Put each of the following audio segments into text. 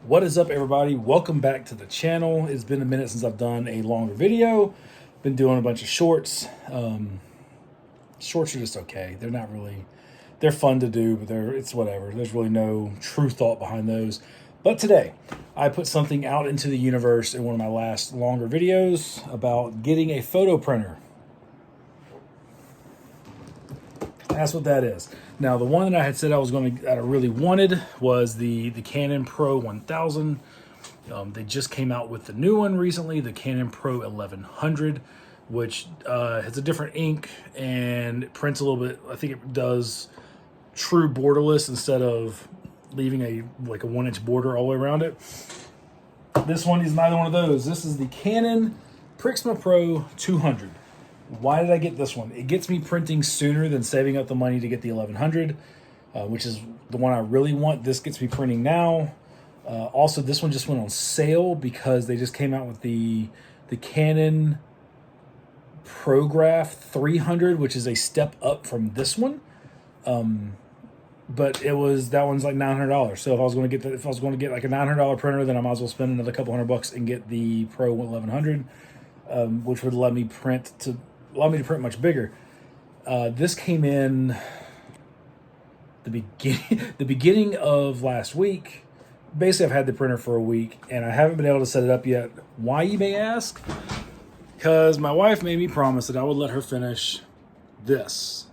What is up, everybody? Welcome back to the channel. It's been a minute since I've done a longer video. Been doing a bunch of shorts. Shorts are just okay. They're not really, they're fun to do, but it's whatever. There's really no true thought behind those. But today, I put something out into the universe in one of my last longer videos about getting a photo printer. That's what that is. Now, the one that I had said that I really wanted was the Canon Pro 1000. They just came out with the new one recently, the Canon Pro 1100, which has a different ink and it prints a little bit. I think it does true borderless instead of leaving a 1-inch border all the way around it. This one is neither one of those. This is the Canon Pixma Pro 200. Why did I get this one? It gets me printing sooner than saving up the money to get the 1100, which is the one I really want. This gets me printing now. Also, this one just went on sale because they just came out with the Canon ProGraph 300, which is a step up from this one. But that one's like $900. So if I was going to get like a $900 printer, then I might as well spend another couple $100 and get the Pro 1100, which would let me print much bigger. This came in the beginning of last week. Basically, I've had the printer for a week and I haven't been able to set it up yet. Why, you may ask? Because my wife made me promise that I would let her finish this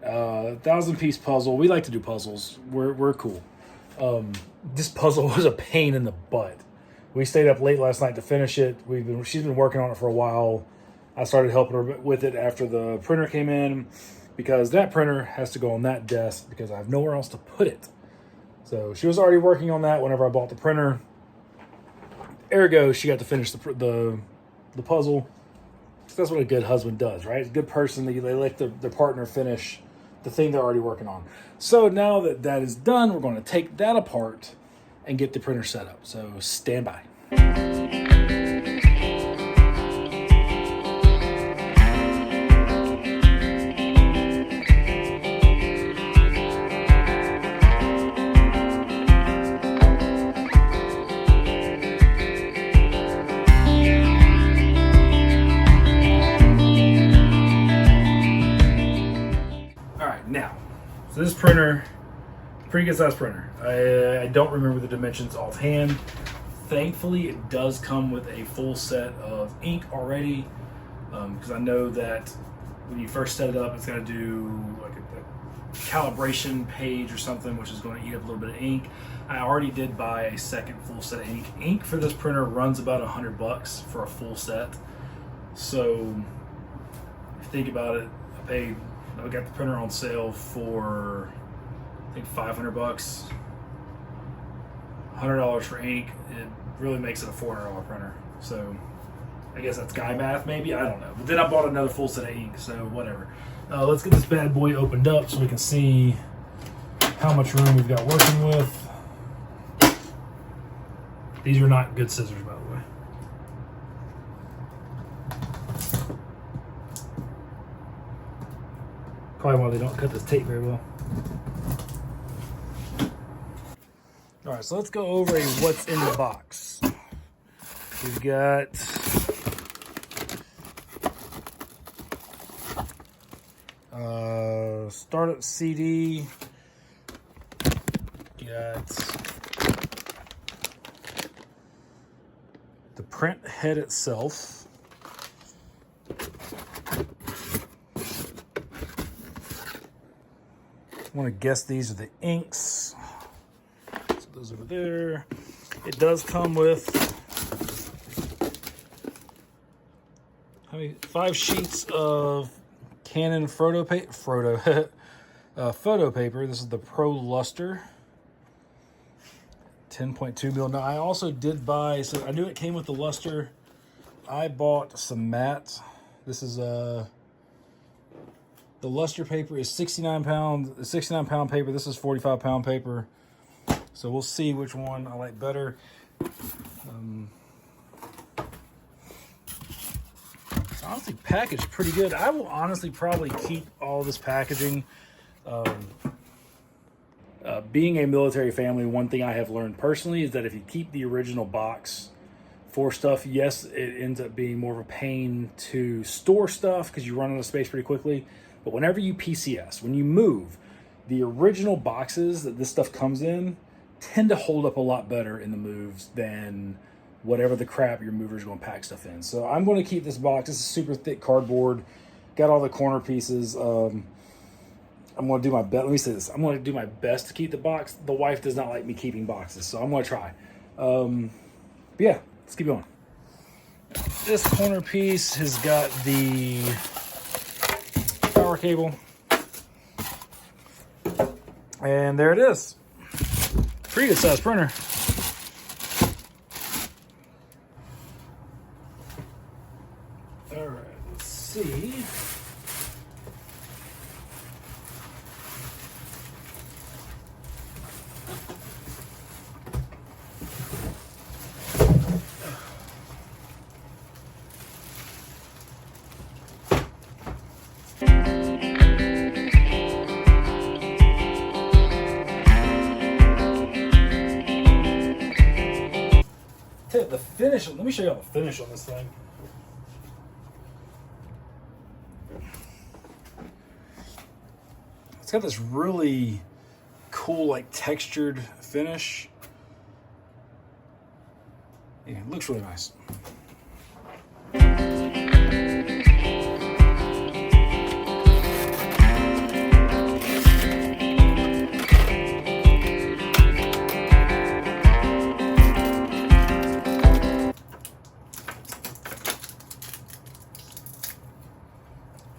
1,000-piece puzzle. We like to do puzzles. We're cool. This puzzle was a pain in the butt. We stayed up late last night to finish it. She's been working on it for a while. I started helping her with it after the printer came in because that printer has to go on that desk because I have nowhere else to put it. So she was already working on that whenever I bought the printer. Ergo, she got to finish the puzzle. So that's what a good husband does, right? A good person, they let their partner finish the thing they're already working on. So now that that is done, we're going to take that apart and get the printer set up. So stand by. So this printer, pretty good size printer. I don't remember the dimensions offhand. Thankfully, it does come with a full set of ink already, because I know that when you first set it up, it's got to do like a calibration page or something, which is going to eat up a little bit of ink. I already did buy a second full set of ink. Ink for this printer runs about $100 for a full set. So if you think about it, I got the printer on sale for I think $500, $100 for ink. It really makes it a $400 printer. So I guess that's guy math, maybe, I don't know. But then I bought another full set of ink, so whatever. Let's get this bad boy opened up so we can see how much room we've got working with. These are not good scissors, by the way. Probably why they don't cut this tape very well. All right, so let's go over what's in the box. We've got startup CD. Got the print head itself. I want to guess these are the inks. So those over there. It does come with 5 sheets of Canon photo paper. This is the Pro Luster, 10.2 mil. Now I also did buy, so I knew it came with the luster. I bought some matte. This is the luster paper is 69 pound paper. This is 45-pound paper. So we'll see which one I like better. It's honestly packaged pretty good. I will honestly probably keep all this packaging. Being a military family, one thing I have learned personally is that if you keep the original box for stuff, yes, it ends up being more of a pain to store stuff because you run out of space pretty quickly. But whenever you PCS, when you move, the original boxes that this stuff comes in tend to hold up a lot better in the moves than whatever the crap your mover's going to pack stuff in. So I'm going to keep this box. This is super thick cardboard. Got all the corner pieces. I'm going to do my best. Let me say this. I'm going to do my best to keep the box. The wife does not like me keeping boxes, so I'm going to try. But yeah, let's keep going. This corner piece has got the power cable. And there it is. Pretty good size printer. All right, let's see. The finish, let me show you all the finish on this thing. It's got this really cool, like textured finish. Yeah, it looks really nice.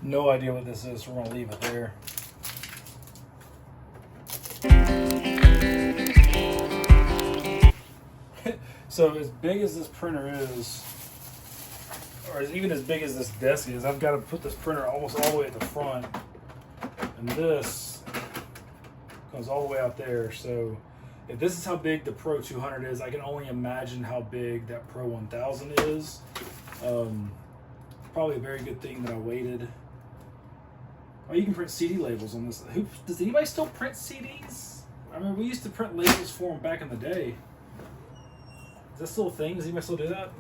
No idea what this is, so we're gonna leave it there. So as big as this printer is, or even as big as this desk is, I've got to put this printer almost all the way at the front, and this goes all the way out there. So if this is how big the Pro 200 is, I can only imagine how big that Pro 1000 is. Probably a very good thing that I waited. Oh, you can print CD labels on this. Does anybody still print CDs? I mean, we used to print labels for them back in the day. Is that still a thing? Does anybody still do that?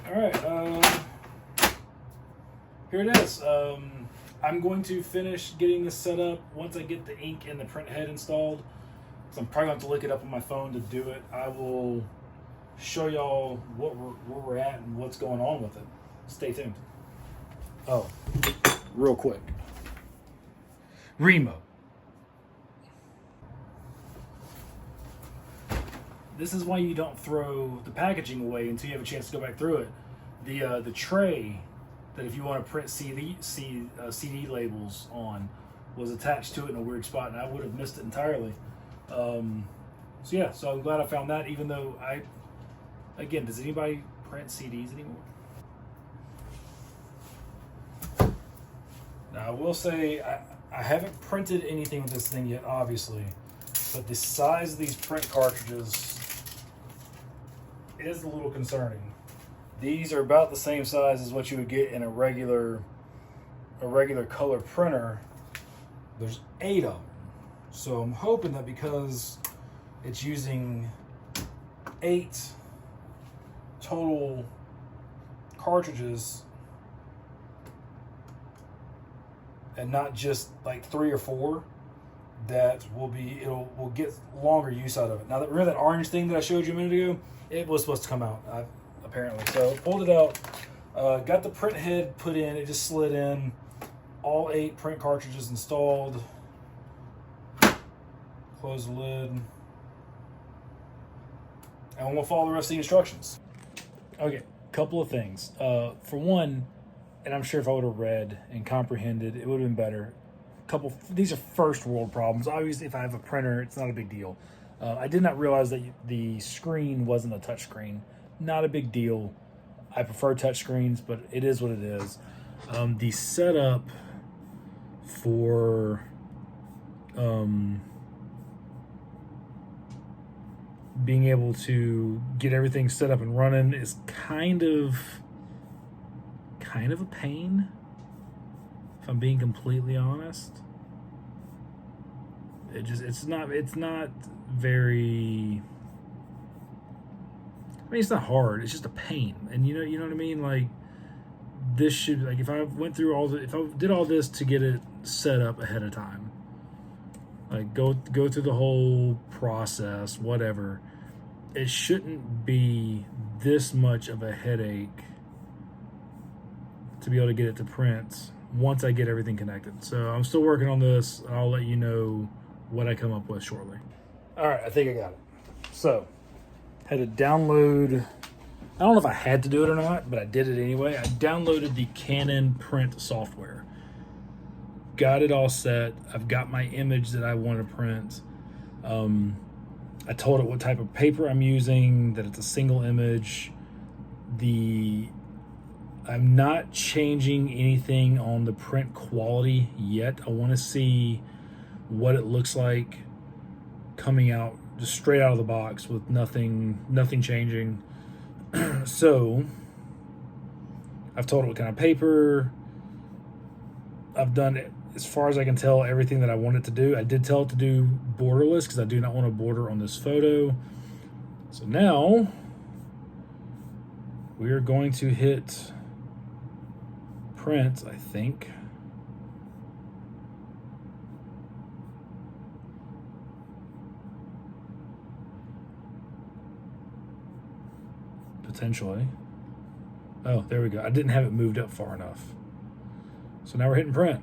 All right. Here it is. I'm going to finish getting this set up once I get the ink and the print head installed. So I'm probably going to have to look it up on my phone to do it. I will show y'all where we're at and what's going on with it. Stay tuned. Oh, real quick. Remo. This is why you don't throw the packaging away until you have a chance to go back through it. The tray that if you want to print CD labels on was attached to it in a weird spot, and I would have missed it entirely. So yeah, so I'm glad I found that, even though again, does anybody print CDs anymore? Now I will say, I haven't printed anything with this thing yet, obviously, but the size of these print cartridges is a little concerning. These are about the same size as what you would get in a regular color printer. There's 8 of them. So I'm hoping that because it's using 8 total cartridges and not just like 3 or 4, that we'll get longer use out of it. Now, remember that orange thing that I showed you a minute ago? It was supposed to come out, apparently. So pulled it out, got the print head put in, it just slid in, all 8 print cartridges installed, close the lid, and we'll follow the rest of the instructions. Okay, couple of things. For one, and I'm sure if I would have read and comprehended, it would have been better. These are first world problems. Obviously, if I have a printer, it's not a big deal. I did not realize that the screen wasn't a touch screen. Not a big deal. I prefer touch screens, but it is what it is. The setup for being able to get everything set up and running is kind of a pain, if I'm being completely honest. It's not very, I mean, it's not hard. It's just a pain. And you know what I mean? Like, this should, like, if I went through if I did all this to get it set up ahead of time, like go through the whole process, whatever, it shouldn't be this much of a headache to be able to get it to print once I get everything connected. So I'm still working on this. I'll let you know what I come up with shortly. All right, I think I got it. So, had to download, I don't know if I had to do it or not, but I did it anyway. I downloaded the Canon print software. Got it all set. I've got my image that I want to print. I told it what type of paper I'm using, that it's a single image. I'm not changing anything on the print quality yet. I want to see what it looks like coming out just straight out of the box with nothing changing. So I've told it what kind of paper. I've done it, as far as I can tell, everything that I want it to do. I did tell it to do borderless because I do not want a border on this photo. So now we are going to hit print, I think. Potentially. Oh, there we go. I didn't have it moved up far enough. So now we're hitting print.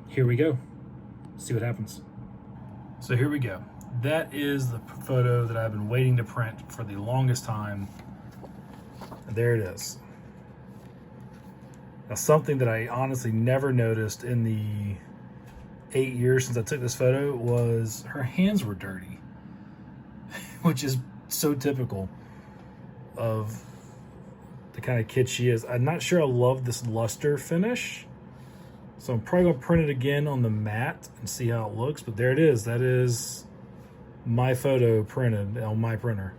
Here we go. See what happens. So here we go. That is the photo that I've been waiting to print for the longest time. And there it is. Now, something that I honestly never noticed in the 8 years since I took this photo was her hands were dirty, which is so typical of the kind of kid she is. I'm not sure I love this luster finish, so I'm probably gonna print it again on the matte and see how it looks. But there it is. That is my photo printed on my printer.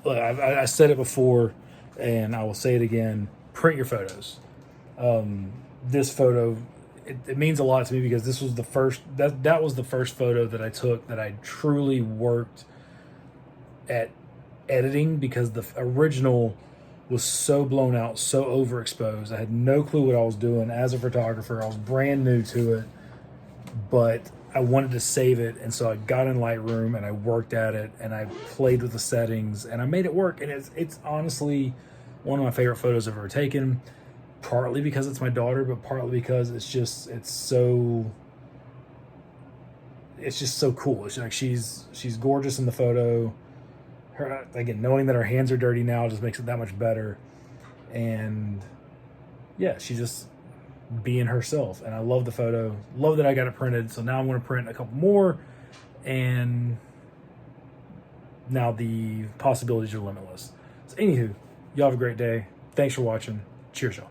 Look, I said it before, and I will say it again: print your photos. This photo, it means a lot to me because this was the first. That was the first photo that I took that I truly worked at editing, because the original was so blown out, so overexposed. I had no clue what I was doing as a photographer. I was brand new to it, but I wanted to save it, and so I got in Lightroom and I worked at it and I played with the settings and I made it work. And it's honestly one of my favorite photos I've ever taken, partly because it's my daughter, but partly because it's just so cool. It's like she's gorgeous in the photo. Her, again, knowing that her hands are dirty now just makes it that much better. And yeah, she's just being herself, and I love the photo. Love that I got it printed. So now I'm going to print a couple more, and now the possibilities are limitless. So anywho, y'all have a great day. Thanks for watching. Cheers, y'all.